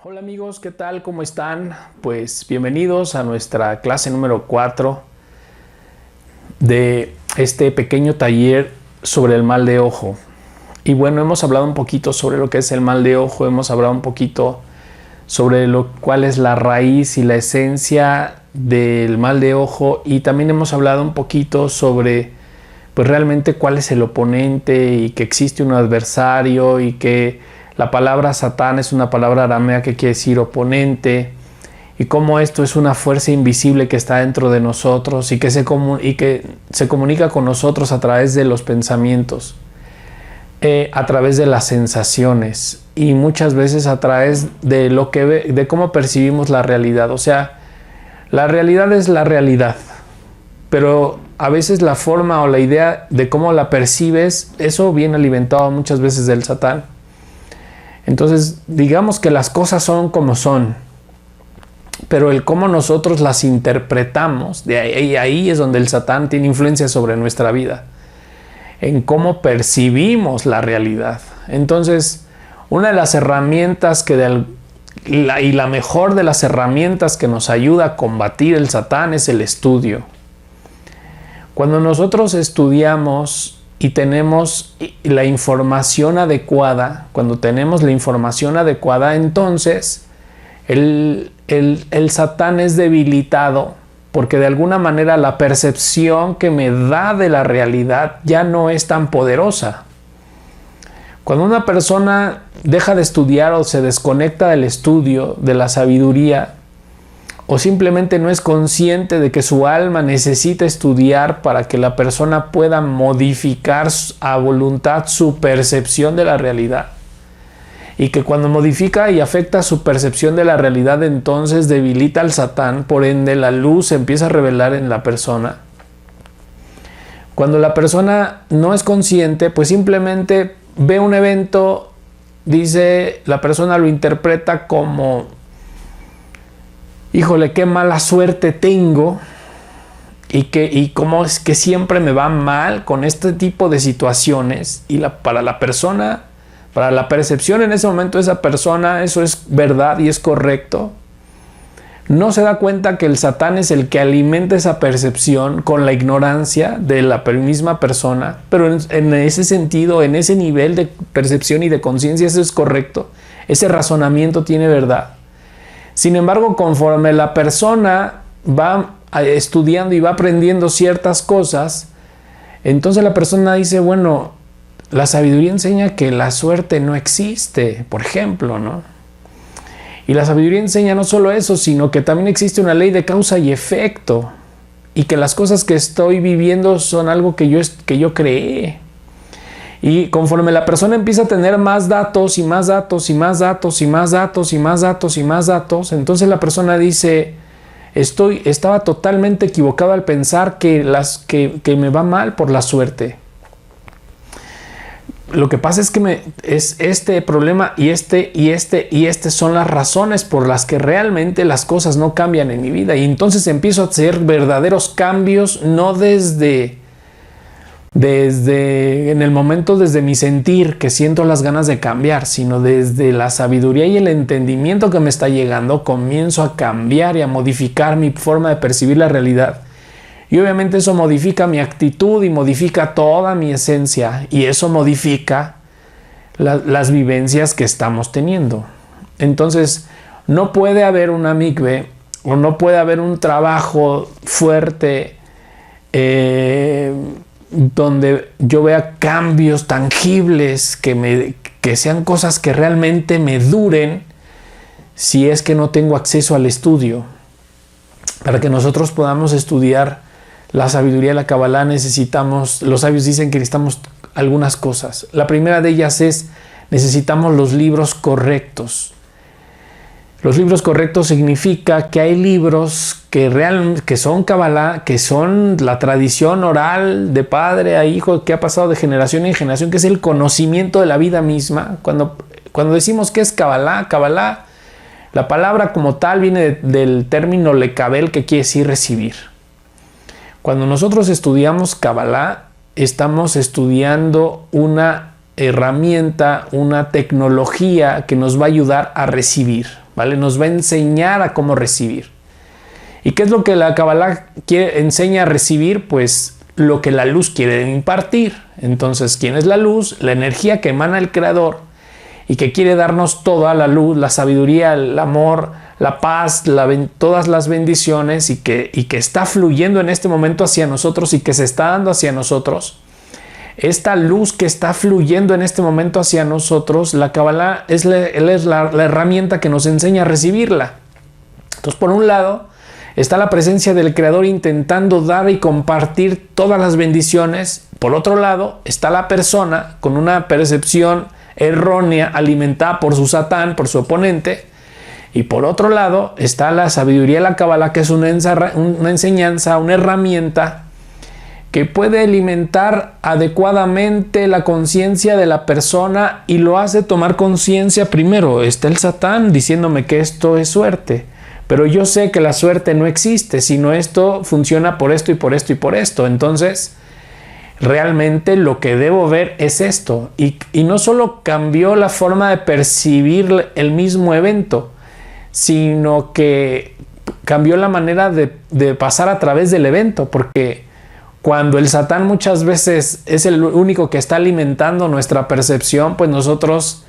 Hola amigos, ¿qué tal? ¿Cómo están? Pues bienvenidos a nuestra clase número 4 de este pequeño taller sobre el mal de ojo. Y bueno, hemos hablado un poquito sobre lo que es el mal de ojo, hemos hablado un poquito sobre cuál es la raíz y la esencia del mal de ojo, y también hemos hablado un poquito sobre pues realmente cuál es el oponente y que existe un adversario y que la palabra Satán es una palabra aramea que quiere decir oponente, y cómo esto es una fuerza invisible que está dentro de nosotros y que se comunica con nosotros a través de los pensamientos, a través de las sensaciones y muchas veces a través de de cómo percibimos la realidad. O sea, la realidad es la realidad, pero a veces la forma o la idea de cómo la percibes, eso viene alimentado muchas veces del Satán. Entonces, digamos que las cosas son como son, pero el cómo nosotros las interpretamos, ahí es donde el Satán tiene influencia sobre nuestra vida, en cómo percibimos la realidad. Entonces, una de las herramientas y la mejor de las herramientas que nos ayuda a combatir el Satán es el estudio. Cuando nosotros estudiamos y tenemos la información adecuada, entonces el Satán es debilitado, porque de alguna manera la percepción que me da de la realidad ya no es tan poderosa. Cuando una persona deja de estudiar o se desconecta del estudio, de la sabiduría, o simplemente no es consciente de que su alma necesita estudiar para que la persona pueda modificar a voluntad su percepción de la realidad, y que cuando modifica y afecta su percepción de la realidad, entonces debilita al Satán, por ende la luz se empieza a revelar en la persona. Cuando la persona no es consciente, pues simplemente ve un evento, la persona lo interpreta como: híjole, qué mala suerte tengo, y cómo es que siempre me va mal con este tipo de situaciones. Y para la persona, para la percepción en ese momento de esa persona, eso es verdad y es correcto. No se da cuenta que el Satán es el que alimenta esa percepción con la ignorancia de la misma persona, pero en ese sentido, en ese nivel de percepción y de conciencia, eso es correcto. Ese razonamiento tiene verdad. Sin embargo, conforme la persona va estudiando y va aprendiendo ciertas cosas, entonces la persona dice: bueno, la sabiduría enseña que la suerte no existe, por ejemplo, ¿no? Y la sabiduría enseña no solo eso, sino que también existe una ley de causa y efecto, y que las cosas que estoy viviendo son algo que yo creé. Y conforme la persona empieza a tener más datos y más datos y más datos y más datos y más datos y más datos, entonces la persona dice: estaba totalmente equivocado al pensar que me va mal por la suerte. Lo que pasa es que es este problema y este son las razones por las que realmente las cosas no cambian en mi vida. Y entonces empiezo a hacer verdaderos cambios, no desde en el momento, desde mi sentir, que siento las ganas de cambiar, sino desde la sabiduría y el entendimiento que me está llegando, comienzo a cambiar y a modificar mi forma de percibir la realidad. Y obviamente eso modifica mi actitud y modifica toda mi esencia, y eso modifica las vivencias que estamos teniendo. Entonces, no puede haber una mikve, o no puede haber un trabajo fuerte donde yo vea cambios tangibles que sean cosas que realmente me duren, si es que no tengo acceso al estudio. Para que nosotros podamos estudiar la sabiduría de la Kabbalah, los sabios dicen que necesitamos algunas cosas. La primera de ellas es: necesitamos los libros correctos. Los libros correctos significa que hay libros que son Kabbalah, que son la tradición oral de padre a hijo, que ha pasado de generación en generación, que es el conocimiento de la vida misma. Cuando decimos que es Kabbalah, la palabra como tal viene del término lekabel, que quiere decir recibir. Cuando nosotros estudiamos Kabbalah, estamos estudiando una herramienta, una tecnología que nos va a ayudar a recibir, ¿vale? Nos va a enseñar a cómo recibir. ¿Y qué es lo que la Kabbalah enseña a recibir? Pues lo que la luz quiere impartir. Entonces, ¿quién es la luz? La energía que emana el Creador y que quiere darnos toda la luz, la sabiduría, el amor, la paz, todas las bendiciones y que está fluyendo en este momento hacia nosotros y que se está dando hacia nosotros. Esta luz que está fluyendo en este momento hacia nosotros, la Kabbalah es la herramienta que nos enseña a recibirla. Entonces, por un lado, está la presencia del Creador intentando dar y compartir todas las bendiciones. Por otro lado, está la persona con una percepción errónea alimentada por su Satán, por su oponente. Y por otro lado, está la sabiduría de la Kabbalah, que es una enseñanza, una herramienta que puede alimentar adecuadamente la conciencia de la persona y lo hace tomar conciencia. Primero está el Satán diciéndome que esto es suerte, pero yo sé que la suerte no existe, sino esto funciona por esto y por esto y por esto. Entonces, realmente lo que debo ver es esto. Y no solo cambió la forma de percibir el mismo evento, sino que cambió la manera de pasar a través del evento, porque cuando el Satán muchas veces es el único que está alimentando nuestra percepción, pues nosotros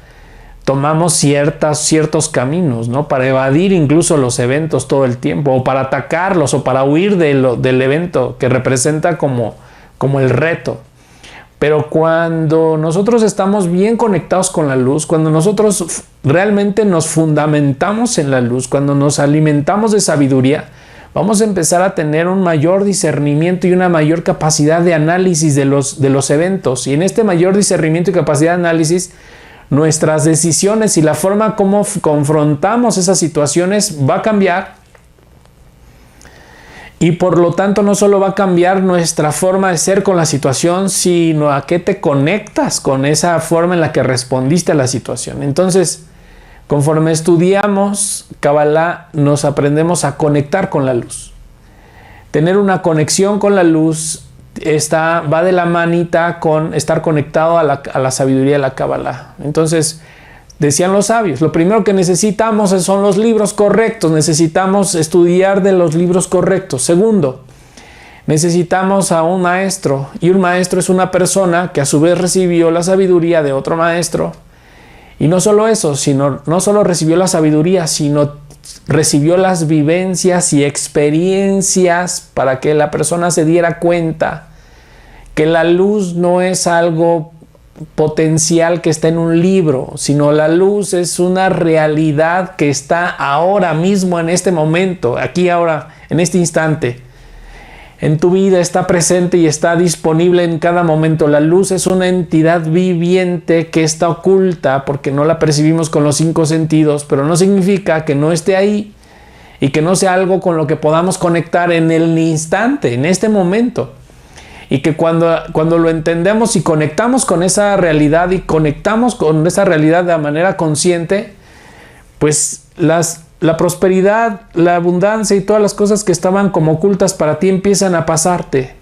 tomamos ciertos caminos, ¿no? Para evadir incluso los eventos todo el tiempo, o para atacarlos, o para huir del evento que representa como el reto. Pero cuando nosotros estamos bien conectados con la luz, cuando nosotros realmente nos fundamentamos en la luz, cuando nos alimentamos de sabiduría, vamos a empezar a tener un mayor discernimiento y una mayor capacidad de análisis de los eventos. Y en este mayor discernimiento y capacidad de análisis, nuestras decisiones y la forma como confrontamos esas situaciones va a cambiar. Y por lo tanto no solo va a cambiar nuestra forma de ser con la situación, sino a qué te conectas con esa forma en la que respondiste a la situación. Entonces, conforme estudiamos Kabbalah, nos aprendemos a conectar con la luz. Tener una conexión con la luz va de la manita con estar conectado a la sabiduría de la Kabbalah. Entonces, decían los sabios, lo primero que necesitamos son los libros correctos, necesitamos estudiar de los libros correctos. Segundo, necesitamos a un maestro, y un maestro es una persona que a su vez recibió la sabiduría de otro maestro. Y no solo eso, no solo recibió la sabiduría, sino recibió las vivencias y experiencias para que la persona se diera cuenta que la luz no es algo potencial que está en un libro, sino la luz es una realidad que está ahora mismo, en este momento, aquí ahora, en este instante. En tu vida está presente y está disponible en cada momento. La luz es una entidad viviente que está oculta porque no la percibimos con los 5 sentidos, pero no significa que no esté ahí y que no sea algo con lo que podamos conectar en el instante, en este momento. Y que cuando lo entendemos y conectamos con esa realidad de manera consciente, pues la prosperidad, la abundancia y todas las cosas que estaban como ocultas para ti empiezan a pasarte.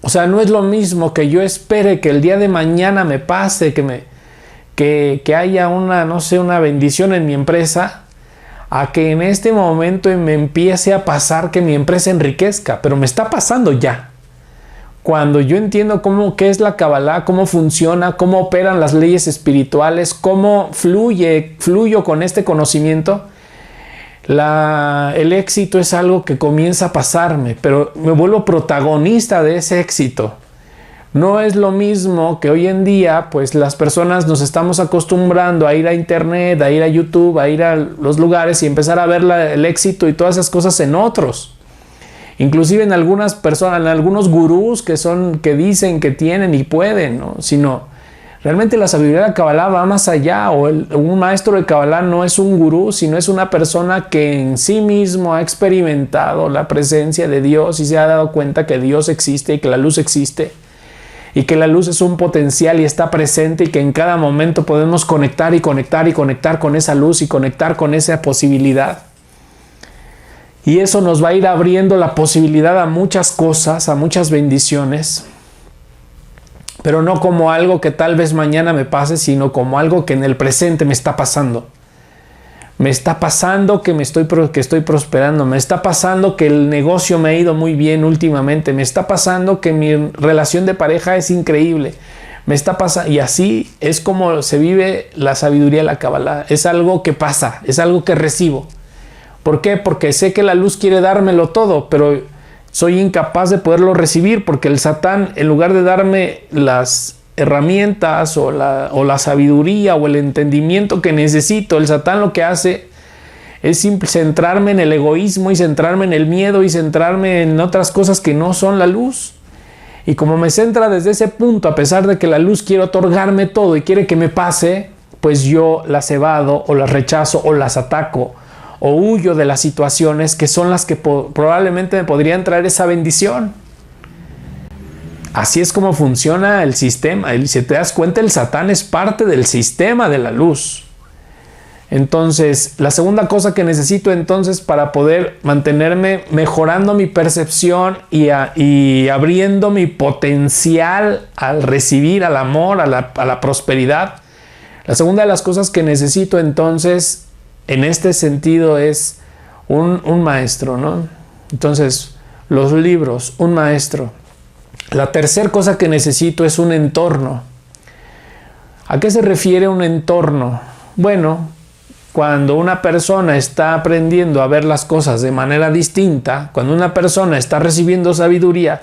O sea, no es lo mismo que yo espere que el día de mañana me pase, que haya una bendición en mi empresa, a que en este momento me empiece a pasar que mi empresa enriquezca, pero me está pasando ya. Cuando yo entiendo qué es la Kabbalah, cómo funciona, cómo operan las leyes espirituales, cómo fluyo con este conocimiento, el éxito es algo que comienza a pasarme, pero me vuelvo protagonista de ese éxito. No es lo mismo que hoy en día, pues las personas nos estamos acostumbrando a ir a internet, a ir a YouTube, a ir a los lugares y empezar a ver el éxito y todas esas cosas en otros. Inclusive en algunas personas, en algunos gurús que dicen que tienen y pueden, ¿no? Sino realmente la sabiduría de la Kabbalah va más allá, un maestro de Kabbalah no es un gurú, sino es una persona que en sí mismo ha experimentado la presencia de Dios y se ha dado cuenta que Dios existe y que la luz existe y que la luz es un potencial y está presente y que en cada momento podemos conectar y conectar y conectar con esa luz y conectar con esa posibilidad. Y eso nos va a ir abriendo la posibilidad a muchas cosas, a muchas bendiciones, pero no como algo que tal vez mañana me pase, sino como algo que en el presente me está pasando. Me está pasando que estoy prosperando. Me está pasando que el negocio me ha ido muy bien últimamente. Me está pasando que mi relación de pareja es increíble. Me está pasando. Y así es como se vive la sabiduría de la Kabbalah. Es algo que pasa, es algo que recibo. ¿Por qué? Porque sé que la luz quiere dármelo todo, pero soy incapaz de poderlo recibir porque el Satán, en lugar de darme las herramientas o la sabiduría o el entendimiento que necesito, el Satán lo que hace es centrarme en el egoísmo y centrarme en el miedo y centrarme en otras cosas que no son la luz. Y como me centra desde ese punto, a pesar de que la luz quiere otorgarme todo y quiere que me pase, pues yo las evado o las rechazo o las ataco o huyo de las situaciones que son las que probablemente me podrían traer esa bendición. Así es como funciona el sistema. Si te das cuenta, el Satán es parte del sistema de la luz. Entonces, la segunda cosa que necesito entonces para poder mantenerme mejorando mi percepción y abriendo mi potencial al recibir, al amor, a la prosperidad. La segunda de las cosas que necesito entonces en este sentido es un maestro, ¿no? Entonces, los libros, un maestro. La tercera cosa que necesito es un entorno. ¿A qué se refiere un entorno? Bueno, cuando una persona está aprendiendo a ver las cosas de manera distinta, cuando una persona está recibiendo sabiduría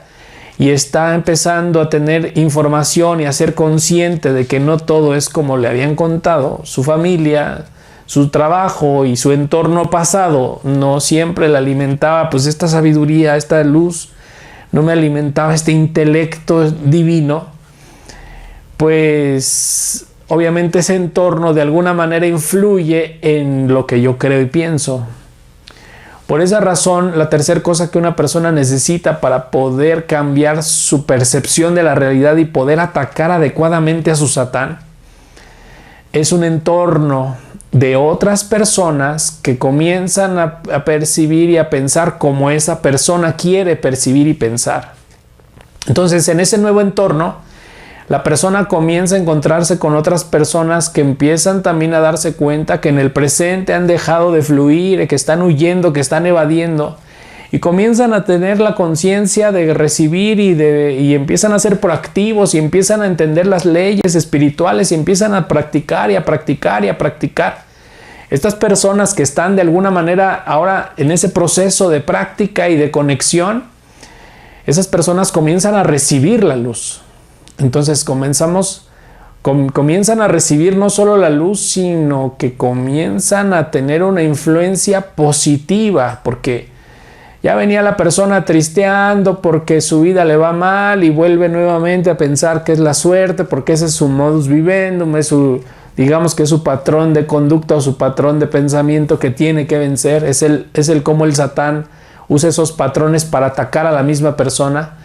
y está empezando a tener información y a ser consciente de que no todo es como le habían contado, su familia, su trabajo y su entorno pasado no siempre le alimentaba pues esta sabiduría, esta luz, no me alimentaba este intelecto divino, pues obviamente ese entorno de alguna manera influye en lo que yo creo y pienso. Por esa razón, la tercera cosa que una persona necesita para poder cambiar su percepción de la realidad y poder atacar adecuadamente a su Satán es un entorno de otras personas que comienzan a percibir y a pensar como esa persona quiere percibir y pensar. Entonces, en ese nuevo entorno, la persona comienza a encontrarse con otras personas que empiezan también a darse cuenta que en el presente han dejado de fluir, que están huyendo, que están evadiendo, y comienzan a tener la conciencia de recibir y empiezan a ser proactivos y empiezan a entender las leyes espirituales y empiezan a practicar y a practicar y a practicar. Estas personas que están de alguna manera ahora en ese proceso de práctica y de conexión, esas personas comienzan a recibir la luz. Entonces comienzan a recibir no solo la luz, sino que comienzan a tener una influencia positiva, porque ya venía la persona tristeando porque su vida le va mal y vuelve nuevamente a pensar que es la suerte, porque ese es su modus vivendum, digamos que es su patrón de conducta o su patrón de pensamiento que tiene que vencer. Es el cómo el Satán usa esos patrones para atacar a la misma persona.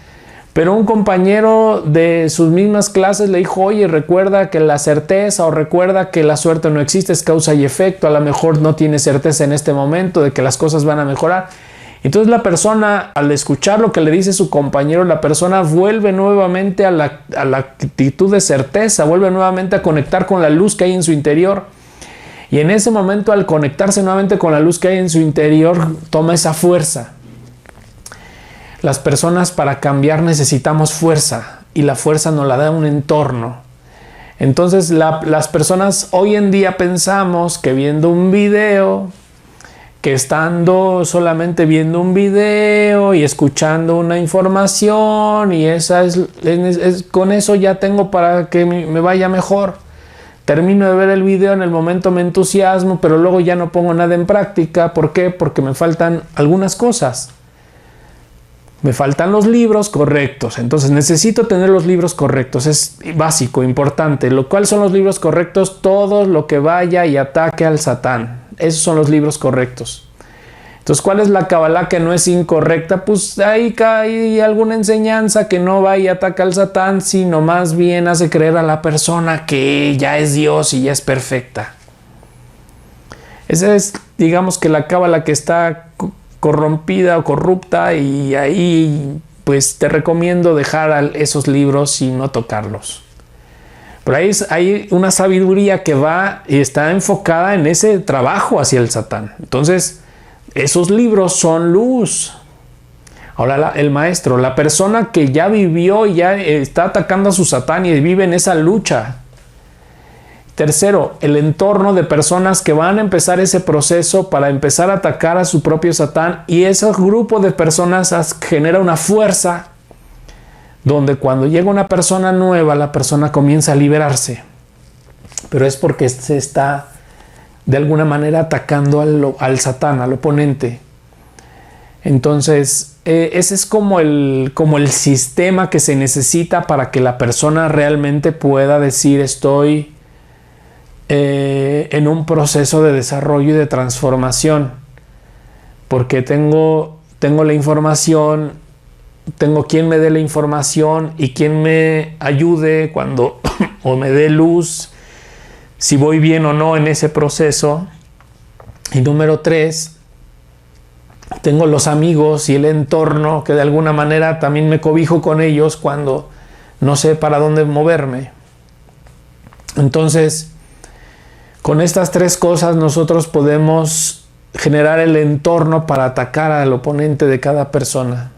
Pero un compañero de sus mismas clases le dijo, oye, recuerda que la certeza o recuerda que la suerte no existe, es causa y efecto, a lo mejor no tiene certeza en este momento de que las cosas van a mejorar. Entonces la persona, al escuchar lo que le dice su compañero, la persona vuelve nuevamente a la actitud de certeza, vuelve nuevamente a conectar con la luz que hay en su interior. Y en ese momento, al conectarse nuevamente con la luz que hay en su interior, toma esa fuerza. Las personas para cambiar necesitamos fuerza y la fuerza nos la da un entorno. Entonces las personas hoy en día pensamos que viendo un video, que estando solamente viendo un video y escuchando una información y con eso ya tengo para que me vaya mejor. Termino de ver el video, en el momento me entusiasmo, pero luego ya no pongo nada en práctica. ¿Por qué? Porque me faltan algunas cosas. Me faltan los libros correctos, entonces necesito tener los libros correctos, es básico, importante. ¿Cuáles son los libros correctos? Todo lo que vaya y ataque al Satán, esos son los libros correctos. Entonces, ¿cuál es la Kabbalah que no es incorrecta? Pues ahí hay alguna enseñanza que no va y ataca al Satán, sino más bien hace creer a la persona que ya es Dios y ya es perfecta. Esa es, digamos que la Kabbalah que está corrompida o corrupta, y ahí pues te recomiendo dejar esos libros y no tocarlos. Pero hay una sabiduría que va y está enfocada en ese trabajo hacia el Satán. Entonces, esos libros son luz. Ahora el maestro, la persona que ya vivió y ya está atacando a su Satán y vive en esa lucha. Tercero, el entorno de personas que van a empezar ese proceso para empezar a atacar a su propio Satán, y ese grupo de personas genera una fuerza donde cuando llega una persona nueva, la persona comienza a liberarse. Pero es porque se está de alguna manera atacando al Satán, al oponente. Entonces, ese es como el sistema que se necesita para que la persona realmente pueda decir: estoy en un proceso de desarrollo y de transformación, porque tengo la información, tengo quien me dé la información y quien me ayude cuando o me dé luz si voy bien o no en ese proceso. Y número 3, tengo los amigos y el entorno que de alguna manera también me cobijo con ellos cuando no sé para dónde moverme. Entonces, con estas 3 cosas nosotros podemos generar el entorno para atacar al oponente de cada persona.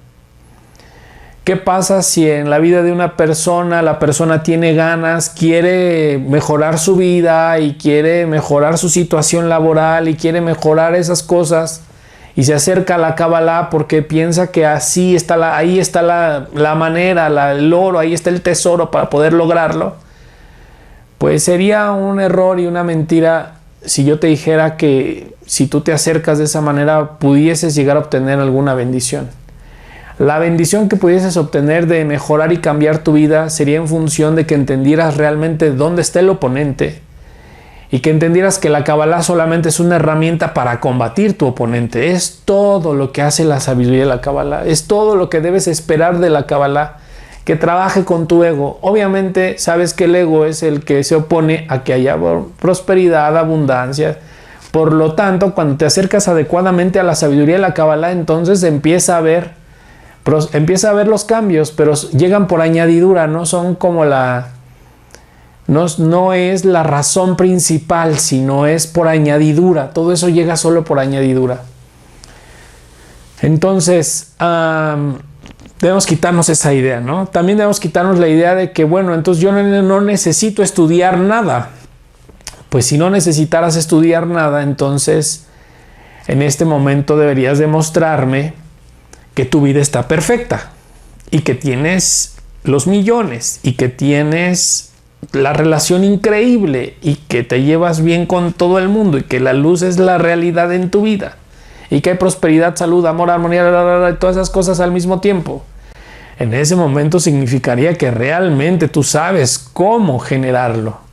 ¿Qué pasa si en la vida de una persona, la persona tiene ganas, quiere mejorar su vida y quiere mejorar su situación laboral y quiere mejorar esas cosas, y se acerca a la Kabbalah porque piensa que ahí está la manera, el oro, ahí está el tesoro para poder lograrlo? Pues sería un error y una mentira si yo te dijera que si tú te acercas de esa manera pudieses llegar a obtener alguna bendición. La bendición que pudieses obtener de mejorar y cambiar tu vida sería en función de que entendieras realmente dónde está el oponente y que entendieras que la Kabbalah solamente es una herramienta para combatir tu oponente. Es todo lo que hace la sabiduría de la Kabbalah. Es todo lo que debes esperar de la Kabbalah, que trabaje con tu ego. Obviamente sabes que el ego es el que se opone a que haya prosperidad, abundancia. Por lo tanto, cuando te acercas adecuadamente a la sabiduría de la Kabbalah, entonces empieza a ver los cambios, pero llegan por añadidura, no son como no es la razón principal, sino es por añadidura. Todo eso llega solo por añadidura. Entonces, debemos quitarnos esa idea, ¿no? También debemos quitarnos la idea de que, bueno, entonces yo no necesito estudiar nada. Pues si no necesitaras estudiar nada, entonces en este momento deberías demostrarme que tu vida está perfecta y que tienes los millones y que tienes la relación increíble y que te llevas bien con todo el mundo y que la luz es la realidad en tu vida y que hay prosperidad, salud, amor, armonía, todas esas cosas al mismo tiempo. En ese momento significaría que realmente tú sabes cómo generarlo.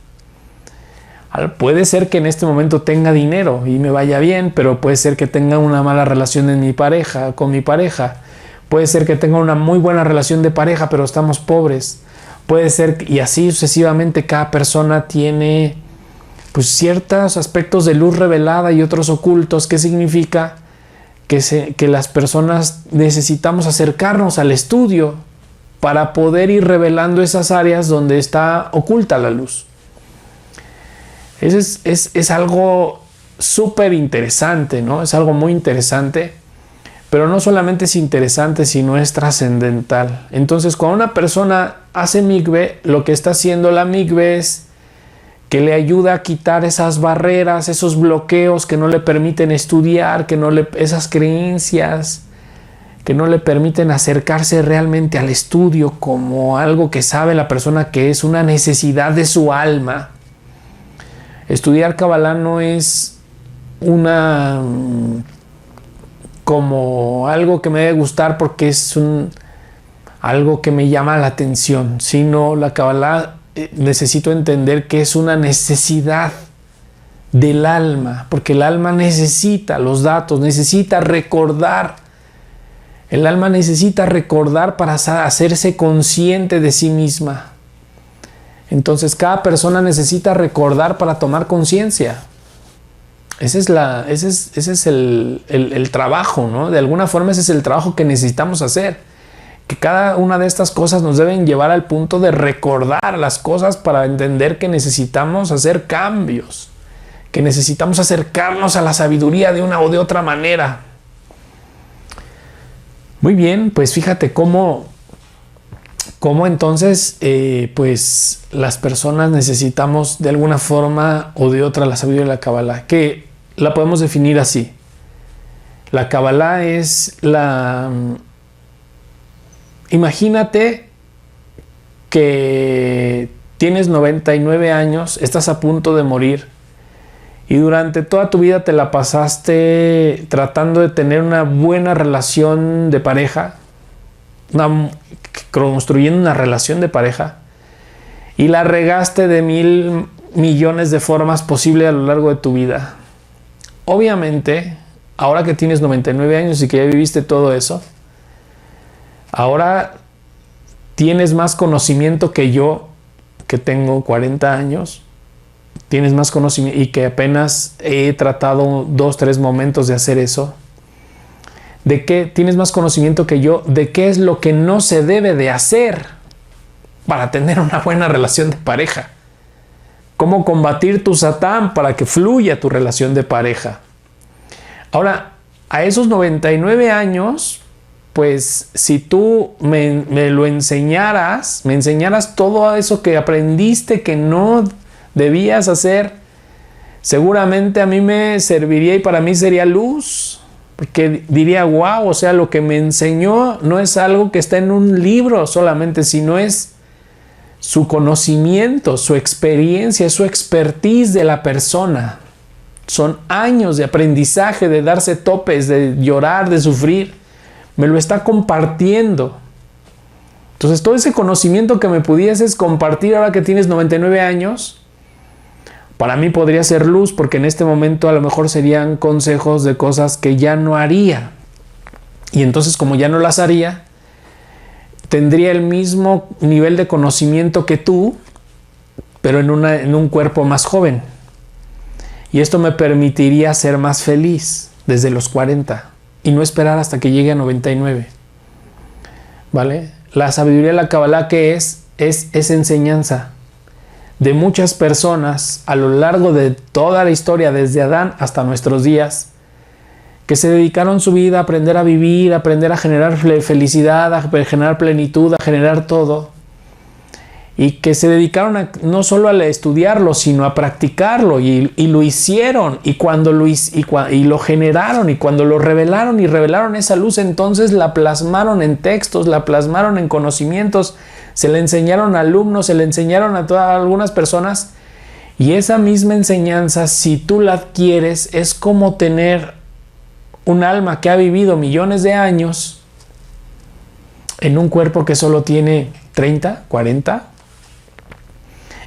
Puede ser que en este momento tenga dinero y me vaya bien, pero puede ser que tenga una mala relación con mi pareja. Puede ser que tenga una muy buena relación de pareja, pero estamos pobres. Puede ser, y así sucesivamente, cada persona tiene pues ciertos aspectos de luz revelada y otros ocultos. ¿Qué significa? Que las personas necesitamos acercarnos al estudio para poder ir revelando esas áreas donde está oculta la luz. Es algo súper interesante, ¿no? Es algo muy interesante, pero no solamente es interesante, sino es trascendental. Entonces, cuando una persona hace mikve, lo que está haciendo la mikve es que le ayuda a quitar esas barreras, esos bloqueos que no le permiten estudiar, esas creencias que no le permiten acercarse realmente al estudio como algo que sabe la persona que es una necesidad de su alma. Estudiar Kabbalah no es como algo que me debe gustar porque es algo que me llama la atención, sino la Kabbalah necesito entender que es una necesidad del alma, porque el alma necesita los datos, necesita recordar. El alma necesita recordar para hacerse consciente de sí misma. Entonces cada persona necesita recordar para tomar conciencia. Ese es el trabajo, ¿no? De alguna forma ese es el trabajo que necesitamos hacer. que cada una de estas cosas nos deben llevar al punto de recordar las cosas para entender que necesitamos hacer cambios, que necesitamos acercarnos a la sabiduría de una o de otra manera. Muy bien, pues fíjate cómo entonces pues las personas necesitamos de alguna forma o de otra la sabiduría de la Kabbalah, que la podemos definir así. La Kabbalah es la... Imagínate que tienes 99 años, estás a punto de morir y durante toda tu vida te la pasaste tratando de tener una buena relación de pareja, construyendo una relación de pareja, y la regaste de 1,000 millones de formas posibles a lo largo de tu vida. Obviamente, ahora que tienes 99 años y que ya viviste todo eso, ahora tienes más conocimiento que yo, que tengo 40 años, tienes más conocimiento y que apenas he tratado 2, 3 momentos de hacer eso. ¿De qué? Tienes más conocimiento que yo de qué es lo que no se debe de hacer para tener una buena relación de pareja. Cómo combatir tu Satán para que fluya tu relación de pareja. Ahora, a esos 99 años, pues si tú me lo enseñaras, me enseñaras todo eso que aprendiste que no debías hacer, seguramente a mí me serviría y para mí sería luz. Porque diría, wow, o sea, lo que me enseñó no es algo que está en un libro solamente, sino es su conocimiento, su experiencia, su expertise de la persona. Son años de aprendizaje, de darse topes, de llorar, de sufrir. Me lo está compartiendo. Entonces, todo ese conocimiento que me pudieses compartir ahora que tienes 99 años, para mí podría ser luz, porque en este momento a lo mejor serían consejos de cosas que ya no haría. Y entonces, como ya no las haría, tendría el mismo nivel de conocimiento que tú, pero en un cuerpo más joven. Y esto me permitiría ser más feliz desde los 40 y no esperar hasta que llegue a 99. ¿Vale? La sabiduría de la Kabbalah, ¿qué es? Es enseñanza de muchas personas a lo largo de toda la historia, desde Adán hasta nuestros días, que se dedicaron su vida a aprender a vivir, a aprender a generar felicidad, a generar plenitud, a generar todo, y que se dedicaron no solo a estudiarlo, sino a practicarlo, y lo hicieron, y lo generaron, y cuando lo revelaron y revelaron esa luz, entonces la plasmaron en textos, la plasmaron en conocimientos, se le enseñaron a alumnos, se le enseñaron a algunas personas, y esa misma enseñanza, si tú la adquieres, es como tener un alma que ha vivido millones de años en un cuerpo que solo tiene 30, 40.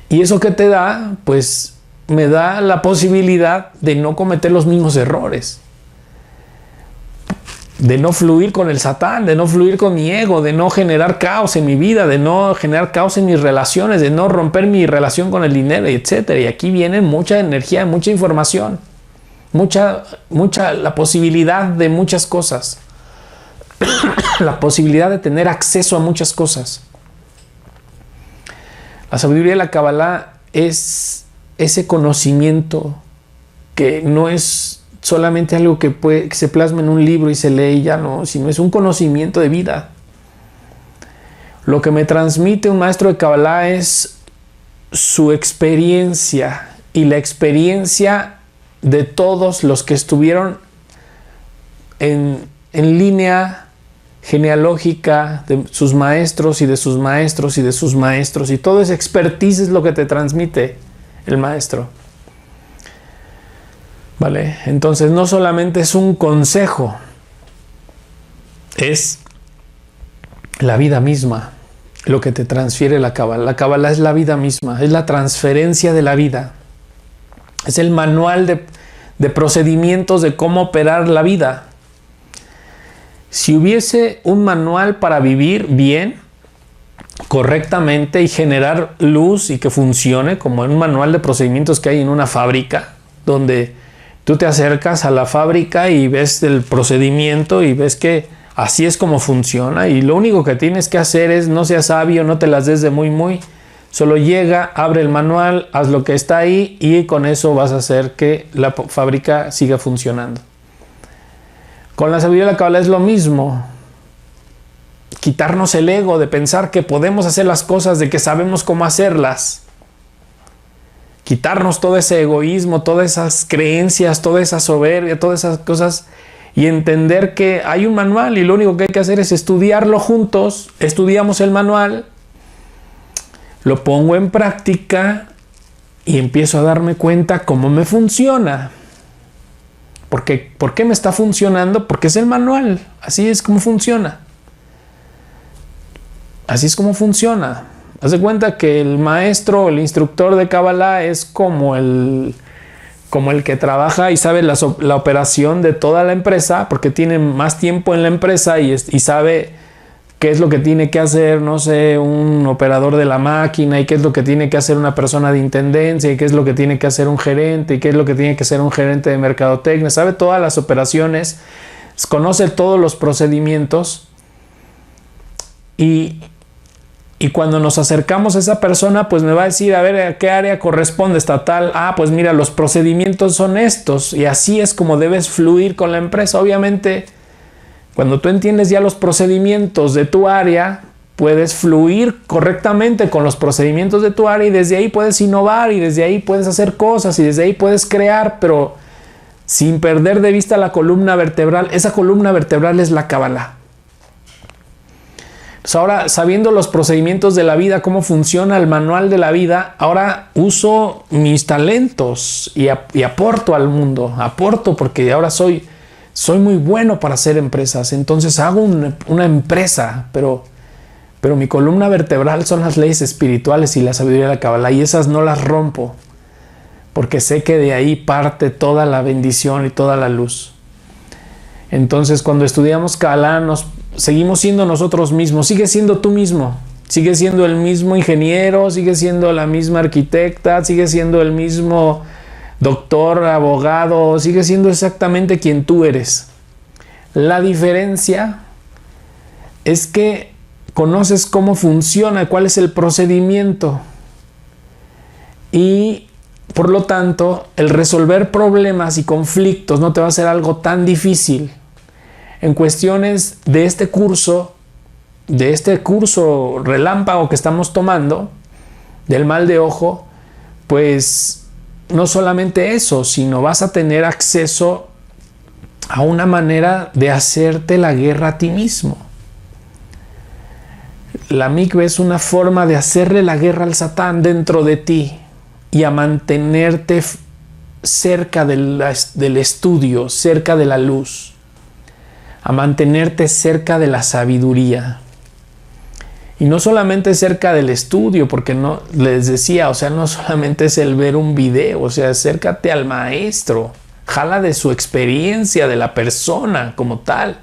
Y eso que te da, pues me da la posibilidad de no cometer los mismos errores. De no fluir con el Satán, de no fluir con mi ego, de no generar caos en mi vida, de no generar caos en mis relaciones, de no romper mi relación con el dinero, etc. Y aquí viene mucha energía, mucha información, la posibilidad de muchas cosas, la posibilidad de tener acceso a muchas cosas. La sabiduría de la Kabbalah es ese conocimiento que no es solamente algo que se plasma en un libro y se lee y ya no, sino es un conocimiento de vida. Lo que me transmite un maestro de Kabbalah es su experiencia y la experiencia de todos los que estuvieron en línea genealógica de sus maestros y de sus maestros y de sus maestros, y todo ese expertise es lo que te transmite el maestro. ¿Vale? Entonces no solamente es un consejo, es la vida misma lo que te transfiere la Kabbalah. La Kabbalah es la vida misma, es la transferencia de la vida. Es el manual de procedimientos de cómo operar la vida. Si hubiese un manual para vivir bien, correctamente y generar luz y que funcione, como en un manual de procedimientos que hay en una fábrica, donde tú te acercas a la fábrica y ves el procedimiento y ves que Así es como funciona y lo único que tienes que hacer es no seas sabio, no te las des de muy. Solo llega, abre el manual, haz lo que está ahí y con eso vas a hacer que la fábrica siga funcionando. Con la sabiduría de la Kabbalah es lo mismo. Quitarnos el ego de pensar que podemos hacer las cosas, de que sabemos cómo hacerlas. Quitarnos todo ese egoísmo, todas esas creencias, toda esa soberbia, todas esas cosas y entender que hay un manual y lo único que hay que hacer es estudiarlo juntos. Estudiamos el manual, lo pongo en práctica y empiezo a darme cuenta cómo me funciona. ¿Por qué me está funcionando? Porque es el manual. Así es como funciona. Así es como funciona. Haz de cuenta que el maestro, el instructor de Kabbalah es como el que trabaja y sabe la operación de toda la empresa, porque tiene más tiempo en la empresa y sabe qué es lo que tiene que hacer, no sé, un operador de la máquina, y qué es lo que tiene que hacer una persona de intendencia, y qué es lo que tiene que hacer un gerente, y qué es lo que tiene que hacer un gerente de mercadotecnia. Sabe todas las operaciones, conoce todos los procedimientos y cuando nos acercamos a esa persona, pues me va a decir, a ver, ¿a qué área corresponde estatal? Ah, pues mira, los procedimientos son estos, y así es como debes fluir con la empresa. Obviamente, cuando tú entiendes ya los procedimientos de tu área, puedes fluir correctamente con los procedimientos de tu área, y desde ahí puedes innovar, y desde ahí puedes hacer cosas, y desde ahí puedes crear, pero sin perder de vista la columna vertebral. Esa columna vertebral es la Kabbalah. Pues ahora, sabiendo los procedimientos de la vida, cómo funciona el manual de la vida, ahora uso mis talentos y aporto al mundo. Aporto porque ahora soy muy bueno para hacer empresas. Entonces hago una empresa, pero mi columna vertebral son las leyes espirituales y la sabiduría de la Kabbalah, y esas no las rompo, porque sé que de ahí parte toda la bendición y toda la luz. Entonces, cuando estudiamos Kabbalah, seguimos siendo nosotros mismos. Sigue siendo tú mismo. Sigue siendo el mismo ingeniero, sigue siendo la misma arquitecta, sigue siendo el mismo doctor, abogado, sigue siendo exactamente quien tú eres. La diferencia es que conoces cómo funciona, cuál es el procedimiento. Y por lo tanto, el resolver problemas y conflictos no te va a ser algo tan difícil. En cuestiones de este curso relámpago que estamos tomando, del mal de ojo, pues no solamente eso, sino vas a tener acceso a una manera de hacerte la guerra a ti mismo. La mikve es una forma de hacerle la guerra al Satán dentro de ti y a mantenerte cerca del estudio, cerca de la luz, a mantenerte cerca de la sabiduría. Y no solamente cerca del estudio, porque no les decía, o sea, no solamente es el ver un video, o sea, acércate al maestro, jala de su experiencia, de la persona como tal,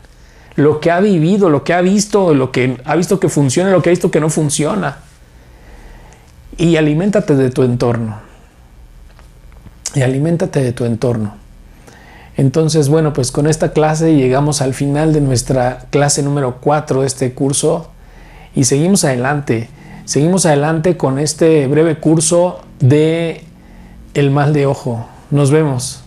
lo que ha vivido, lo que ha visto, lo que ha visto que funciona, lo que ha visto que no funciona. Y aliméntate de tu entorno. Entonces, bueno, pues con esta clase llegamos al final de nuestra clase número 4 de este curso y seguimos adelante con este breve curso de el mal de ojo. Nos vemos.